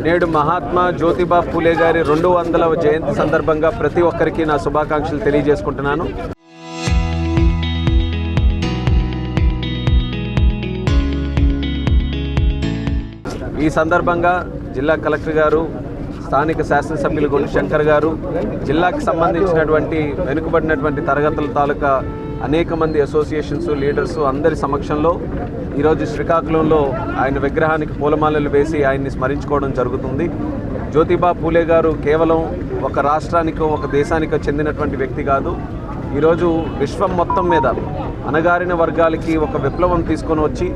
నేడు మహాత్మా జ్యోతిబా పూలే గారి 200వ జయంతి సందర్భంగా ప్రతి ఒక్కరికి నా శుభాకాంక్షలు తెలియజేసుకుంటున్నాను. ఈ సందర్భంగా జిల్లా కలెక్టర్ గారు, స్థానిక శాసనసభ్యులు గొల్లు శంకర్ గారు, జిల్లాకు సంబంధించినటువంటి వెనుకబడినటువంటి తరగతుల తాలూకా అనేక మంది అసోసియేషన్స్, లీడర్స్ అందరి సమక్షంలో ఈరోజు శ్రీకాకుళంలో ఆయన విగ్రహానికి పూలమాలలు వేసి ఆయన్ని స్మరించుకోవడం జరుగుతుంది. జ్యోతిబా పూలే గారు కేవలం ఒక రాష్ట్రానికో ఒక దేశానికో చెందినటువంటి వ్యక్తి కాదు. ఈరోజు విశ్వం మొత్తం మీద అణగారిన వర్గాలకి ఒక విప్లవం తీసుకొని వచ్చి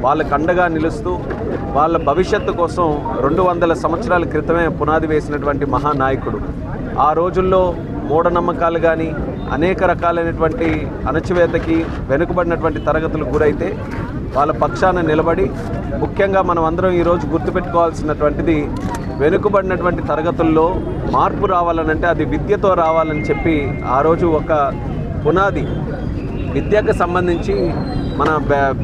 వాళ్ళకు అండగా నిలుస్తూ వాళ్ళ భవిష్యత్తు కోసం 200 సంవత్సరాల క్రితమే పునాది వేసినటువంటి మహానాయకుడు. ఆ రోజుల్లో మూఢనమ్మకాలు కానీ అనేక రకాలైనటువంటి అణచివేతకి వెనుకబడినటువంటి తరగతులు గురైతే వాళ్ళ పక్షాన నిలబడి, ముఖ్యంగా మనం అందరం ఈరోజు గుర్తుపెట్టుకోవాల్సినటువంటిది, వెనుకబడినటువంటి తరగతుల్లో మార్పు రావాలనంటే అది విద్యతో రావాలని చెప్పి ఆ రోజు ఒక పునాది విద్యకు సంబంధించి మన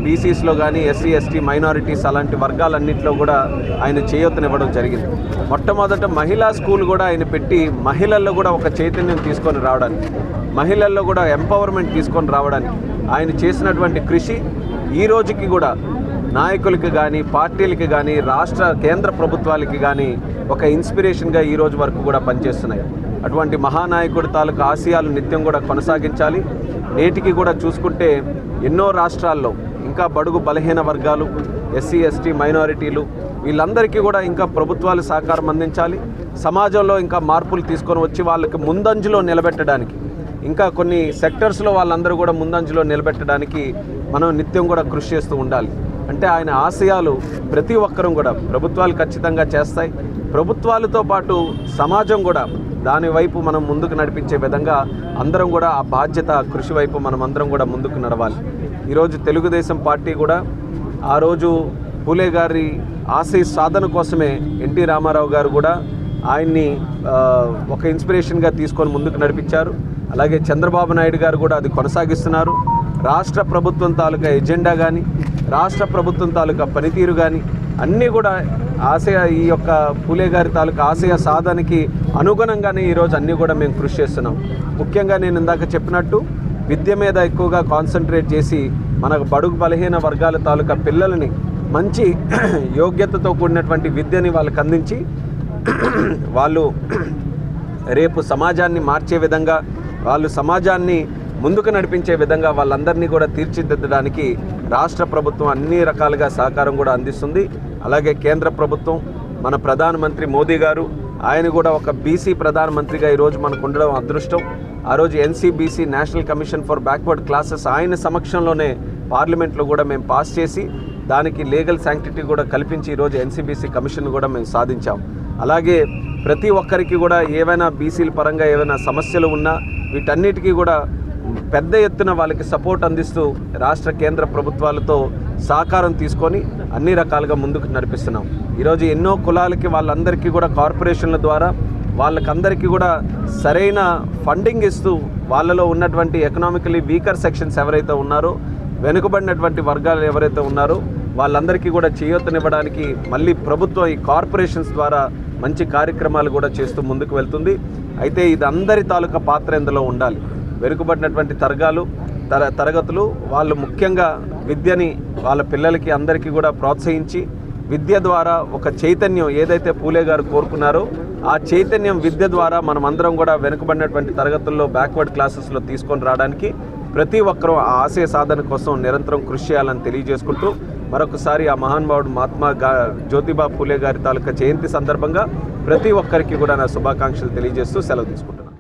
బీసీస్లో కానీ ఎస్సీ ఎస్టీ మైనారిటీస్ అలాంటి వర్గాలన్నింటిలో కూడా ఆయన చేయూతనివ్వడం జరిగింది. మొట్టమొదట మహిళా స్కూల్ కూడా ఆయన పెట్టి మహిళల్లో కూడా ఒక చైతన్యం తీసుకొని రావడానికి, మహిళల్లో కూడా ఎంపవర్మెంట్ తీసుకొని రావడానికి ఆయన చేసినటువంటి కృషి ఈ రోజుకి కూడా నాయకులకి కానీ పార్టీలకి కానీ రాష్ట్ర కేంద్ర ప్రభుత్వాలకి కానీ ఒక ఇన్స్పిరేషన్గా ఈ రోజు వరకు కూడా పనిచేస్తున్నాయి. అటువంటి మహానాయకుడి తాలూకు ఆశయాలు నిత్యం కూడా కొనసాగించాలి. నేటికి కూడా చూసుకుంటే ఎన్నో రాష్ట్రాల్లో ఇంకా బడుగు బలహీన వర్గాలు, ఎస్సీ ఎస్టీ మైనారిటీలు వీళ్ళందరికీ కూడా ఇంకా ప్రభుత్వాలు సహకారం అందించాలి. సమాజంలో ఇంకా మార్పులు తీసుకొని వచ్చి వాళ్ళకి ముందంజలో నిలబెట్టడానికి, ఇంకా కొన్ని సెక్టర్స్లో వాళ్ళందరూ కూడా ముందంజలో నిలబెట్టడానికి మనం నిత్యం కూడా కృషి చేస్తూ ఉండాలి. అంటే ఆయన ఆశయాలు ప్రతి ఒక్కరూ కూడా ప్రభుత్వాలు ఖచ్చితంగా చేస్తాయి. ప్రభుత్వాలతో పాటు సమాజం కూడా దాని వైపు మనం ముందుకు నడిపించే విధంగా అందరం కూడా ఆ బాధ్యత, కృషి వైపు మనం అందరం కూడా ముందుకు నడవాలి. ఈరోజు తెలుగుదేశం పార్టీ కూడా ఆ రోజు పూలే గారి ఆశయ సాధన కోసమే ఎన్టీ రామారావు గారు కూడా ఆయన్ని ఒక ఇన్స్పిరేషన్గా తీసుకొని ముందుకు నడిపించారు. అలాగే చంద్రబాబు నాయుడు గారు కూడా అది కొనసాగిస్తున్నారు. రాష్ట్ర ప్రభుత్వం తాలూకా ఎజెండా కానీ, రాష్ట్ర ప్రభుత్వం తాలూకా పనితీరు కానీ అన్నీ కూడా ఈ యొక్క పూలే గారి తాలూకా ఆశయ సాధనకి అనుగుణంగానే ఈరోజు అన్నీ కూడా మేము కృషి చేస్తున్నాం. ముఖ్యంగా నేను ఇందాక చెప్పినట్టు విద్య మీద ఎక్కువగా కాన్సన్ట్రేట్ చేసి మనకు బడుగు బలహీన వర్గాల తాలూకా పిల్లలని మంచి యోగ్యతతో కూడినటువంటి విద్యని వాళ్ళకి అందించి వాళ్ళు రేపు సమాజాన్ని మార్చే విధంగా, వాళ్ళు సమాజాన్ని ముందుకు నడిపించే విధంగా వాళ్ళందరినీ కూడా తీర్చిదిద్దడానికి రాష్ట్ర ప్రభుత్వం అన్ని రకాలుగా సహకారం కూడా అందిస్తుంది. అలాగే కేంద్ర ప్రభుత్వం, మన ప్రధానమంత్రి మోదీ గారు, ఆయన కూడా ఒక బీసీ ప్రధానమంత్రిగా ఈరోజు మనకు ఉండడం అదృష్టం. ఆ రోజు NCBC, national commission for backward classes, ఆయన సమక్షంలోనే పార్లమెంట్లో కూడా మేము పాస్ చేసి దానికి లీగల్ శాంక్టిటీ కూడా కల్పించి ఈరోజు ఎన్సీబీసీ కమిషన్ కూడా మేము సాధించాం. అలాగే ప్రతి ఒక్కరికి కూడా ఏవైనా బీసీల పరంగా ఏవైనా సమస్యలు ఉన్నా వీటన్నిటికీ కూడా పెద్ద ఎత్తున వాళ్ళకి సపోర్ట్ అందిస్తూ రాష్ట్ర కేంద్ర ప్రభుత్వాలతో సహకారం తీసుకొని అన్ని రకాలుగా ముందుకు నడిపిస్తున్నాం. ఈరోజు ఎన్నో కులాలకి వాళ్ళందరికీ కూడా కార్పొరేషన్ల ద్వారా వాళ్ళకందరికీ కూడా సరైన ఫండింగ్ ఇస్తూ వాళ్ళలో ఉన్నటువంటి ఎకనామికలీ వీకర్ సెక్షన్స్ ఎవరైతే ఉన్నారో, వెనుకబడినటువంటి వర్గాలు ఎవరైతే ఉన్నారో వాళ్ళందరికీ కూడా చేయూతనివ్వడానికి మళ్ళీ ప్రభుత్వం ఈ కార్పొరేషన్స్ ద్వారా మంచి కార్యక్రమాలు కూడా చేస్తూ ముందుకు వెళ్తుంది. అయితే ఇది అందరి తాలూకా పాత్ర ఇందులో ఉండాలి. వెనుకబడినటువంటి తరగతులు వాళ్ళు ముఖ్యంగా విద్యని వాళ్ళ పిల్లలకి అందరికీ కూడా ప్రోత్సహించి విద్య ద్వారా ఒక చైతన్యం ఏదైతే పూలే గారు కోరుకున్నారో ఆ చైతన్యం విద్య ద్వారా మనం అందరం కూడా వెనుకబడినటువంటి తరగతుల్లో బ్యాక్వర్డ్ క్లాసెస్లో తీసుకొని రావడానికి ప్రతి ఒక్కరూ ఆ ఆశయ సాధన కోసం నిరంతరం కృషి చేయాలని తెలియజేసుకుంటూ మరొకసారి ఆ మహానుభావుడు మహాత్మా జ్యోతిబా పూలే గారి తాలూకా జయంతి సందర్భంగా ప్రతి ఒక్కరికి కూడా నా శుభాకాంక్షలు తెలియజేస్తూ సెలవు తీసుకుంటున్నాను.